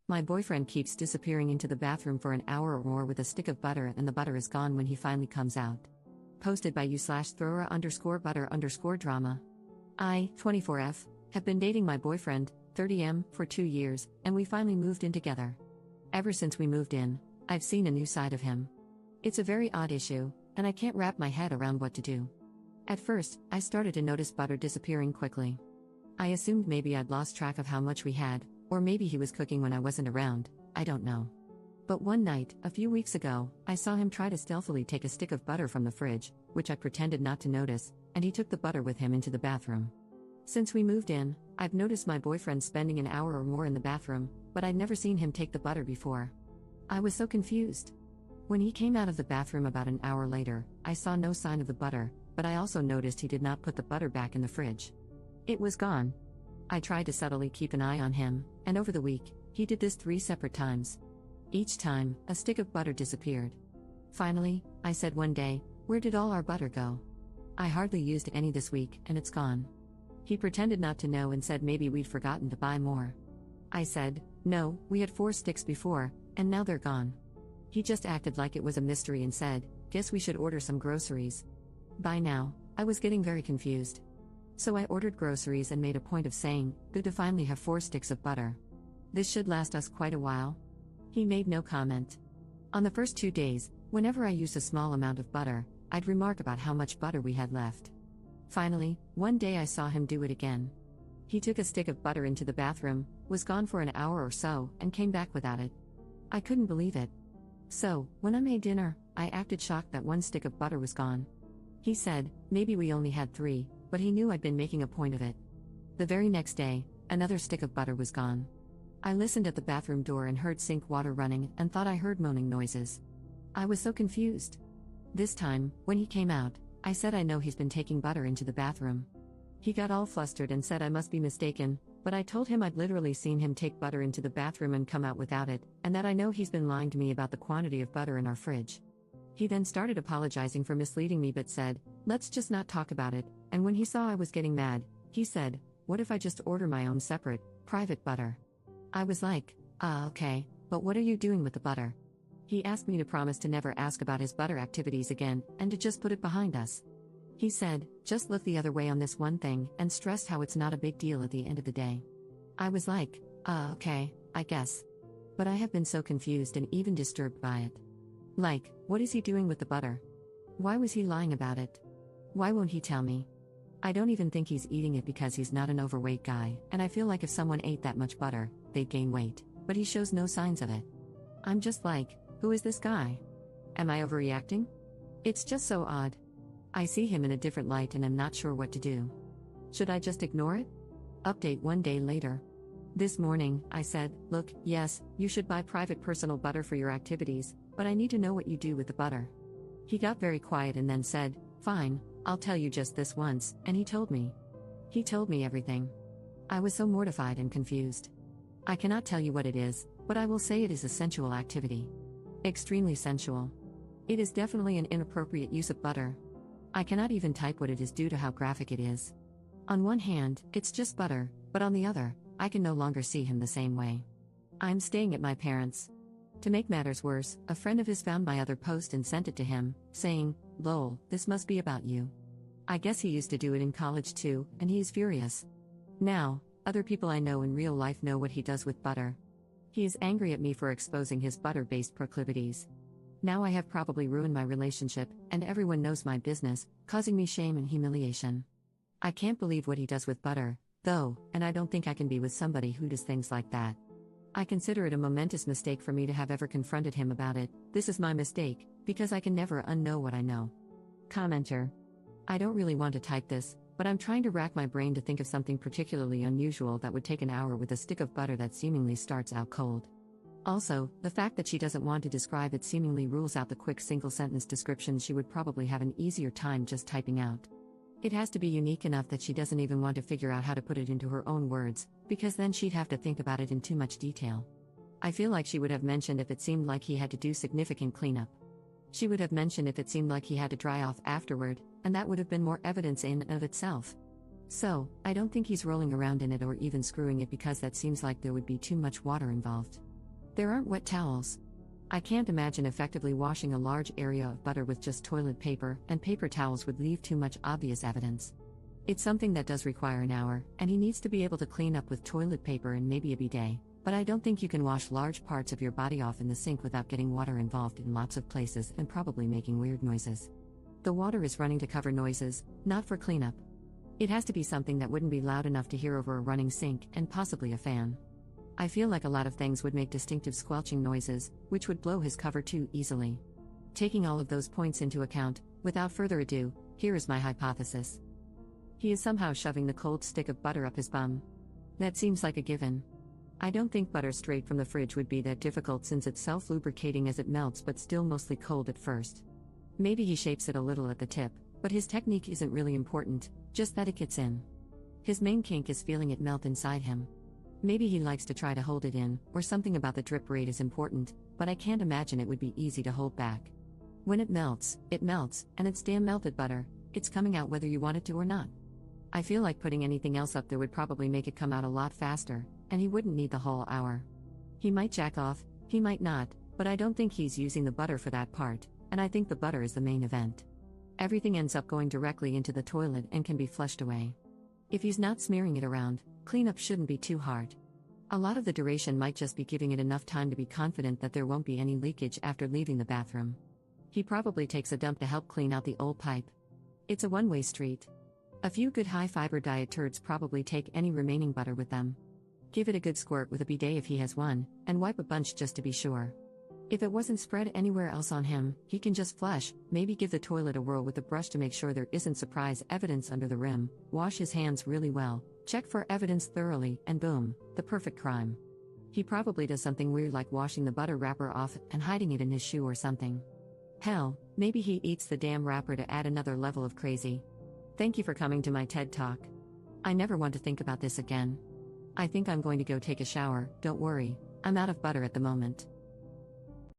My boyfriend keeps disappearing into the bathroom for an hour or more with a stick of butter, and the butter is gone when he finally comes out. Posted by u/thrower_butter_drama. I, 24F, have been dating my boyfriend, 30M, for 2 years, and we finally moved in together. Ever since we moved in, I've seen a new side of him. It's a very odd issue, and I can't wrap my head around what to do. At first, I started to notice butter disappearing quickly. I assumed maybe I'd lost track of how much we had, or maybe he was cooking when I wasn't around, I don't know. But one night, a few weeks ago, I saw him try to stealthily take a stick of butter from the fridge, which I pretended not to notice, and he took the butter with him into the bathroom. Since we moved in, I've noticed my boyfriend spending an hour or more in the bathroom, but I'd never seen him take the butter before. I was so confused. When he came out of the bathroom about an hour later, I saw no sign of the butter, but I also noticed he did not put the butter back in the fridge. It was gone. I tried to subtly keep an eye on him, and over the week, he did this 3 separate times. Each time, a stick of butter disappeared. Finally, I said one day, "Where did all our butter go? I hardly used any this week, and it's gone." He pretended not to know and said maybe we'd forgotten to buy more. I said, "No, we had 4 sticks before, and now they're gone." He just acted like it was a mystery and said, "Guess we should order some groceries." By now, I was getting very confused. So I ordered groceries and made a point of saying, "Good to finally have 4 sticks of butter. This should last us quite a while." He made no comment. On the first 2 days, whenever I used a small amount of butter, I'd remark about how much butter we had left. Finally, one day I saw him do it again. He took a stick of butter into the bathroom, was gone for an hour or so, and came back without it. I couldn't believe it. So, when I made dinner, I acted shocked that 1 stick of butter was gone. He said, maybe we only had 3, but he knew I'd been making a point of it. The very next day, another stick of butter was gone. I listened at the bathroom door and heard sink water running and thought I heard moaning noises. I was so confused. This time, when he came out, I said I know he's been taking butter into the bathroom. He got all flustered and said I must be mistaken, but I told him I'd literally seen him take butter into the bathroom and come out without it, and that I know he's been lying to me about the quantity of butter in our fridge. He then started apologizing for misleading me but said, "Let's just not talk about it," and when he saw I was getting mad, he said, "What if I just order my own separate, private butter?" I was like, okay, but what are you doing with the butter?" He asked me to promise to never ask about his butter activities again, and to just put it behind us. He said, "Just look the other way on this one thing," and stressed how it's not a big deal at the end of the day. I was like, okay, I guess. But I have been so confused and even disturbed by it. Like, what is he doing with the butter? Why was he lying about it? Why won't he tell me? I don't even think he's eating it because he's not an overweight guy, and I feel like if someone ate that much butter, they'd gain weight, but he shows no signs of it. I'm just like, who is this guy? Am I overreacting? It's just so odd. I see him in a different light and am not sure what to do. Should I just ignore it? Update 1 day later. This morning, I said, "Look, yes, you should buy private personal butter for your activities, but I need to know what you do with the butter." He got very quiet and then said, "Fine, I'll tell you just this once," and he told me. He told me everything. I was so mortified and confused. I cannot tell you what it is, but I will say it is a sensual activity. Extremely sensual. It is definitely an inappropriate use of butter. I cannot even type what it is due to how graphic it is. On one hand, it's just butter, but on the other, I can no longer see him the same way. I'm staying at my parents'. To make matters worse, a friend of his found my other post and sent it to him, saying, "Lol, this must be about you." I guess he used to do it in college too, and he is furious. Now, other people I know in real life know what he does with butter. He is angry at me for exposing his butter-based proclivities. Now I have probably ruined my relationship, and everyone knows my business, causing me shame and humiliation. I can't believe what he does with butter, though, and I don't think I can be with somebody who does things like that. I consider it a momentous mistake for me to have ever confronted him about it. This is my mistake, because I can never unknow what I know. Commenter. I don't really want to type this, but I'm trying to rack my brain to think of something particularly unusual that would take an hour with a stick of butter that seemingly starts out cold. Also, the fact that she doesn't want to describe it seemingly rules out the quick single-sentence description she would probably have an easier time just typing out. It has to be unique enough that she doesn't even want to figure out how to put it into her own words, because then she'd have to think about it in too much detail. I feel like she would have mentioned if it seemed like he had to do significant cleanup. She would have mentioned if it seemed like he had to dry off afterward, and that would have been more evidence in and of itself. So, I don't think he's rolling around in it or even screwing it because that seems like there would be too much water involved. There aren't wet towels. I can't imagine effectively washing a large area of butter with just toilet paper, and paper towels would leave too much obvious evidence. It's something that does require an hour, and he needs to be able to clean up with toilet paper and maybe a bidet, but I don't think you can wash large parts of your body off in the sink without getting water involved in lots of places and probably making weird noises. The water is running to cover noises, not for cleanup. It has to be something that wouldn't be loud enough to hear over a running sink and possibly a fan. I feel like a lot of things would make distinctive squelching noises, which would blow his cover too easily. Taking all of those points into account, without further ado, here is my hypothesis. He is somehow shoving the cold stick of butter up his bum. That seems like a given. I don't think butter straight from the fridge would be that difficult since it's self-lubricating as it melts but still mostly cold at first. Maybe he shapes it a little at the tip, but his technique isn't really important, just that it gets in. His main kink is feeling it melt inside him. Maybe he likes to try to hold it in, or something about the drip rate is important, but I can't imagine it would be easy to hold back. When it melts, and it's damn melted butter, it's coming out whether you want it to or not. I feel like putting anything else up there would probably make it come out a lot faster, and he wouldn't need the whole hour. He might jack off, he might not, but I don't think he's using the butter for that part, and I think the butter is the main event. Everything ends up going directly into the toilet and can be flushed away. If he's not smearing it around, cleanup shouldn't be too hard. A lot of the duration might just be giving it enough time to be confident that there won't be any leakage after leaving the bathroom. He probably takes a dump to help clean out the old pipe. It's a one-way street. A few good high-fiber diet turds probably take any remaining butter with them. Give it a good squirt with a bidet if he has one, and wipe a bunch just to be sure. If it wasn't spread anywhere else on him, he can just flush, maybe give the toilet a whirl with a brush to make sure there isn't surprise evidence under the rim, wash his hands really well, check for evidence thoroughly, and boom, the perfect crime. He probably does something weird like washing the butter wrapper off and hiding it in his shoe or something. Hell, maybe he eats the damn wrapper to add another level of crazy. Thank you for coming to my TED Talk. I never want to think about this again. I think I'm going to go take a shower, don't worry, I'm out of butter at the moment.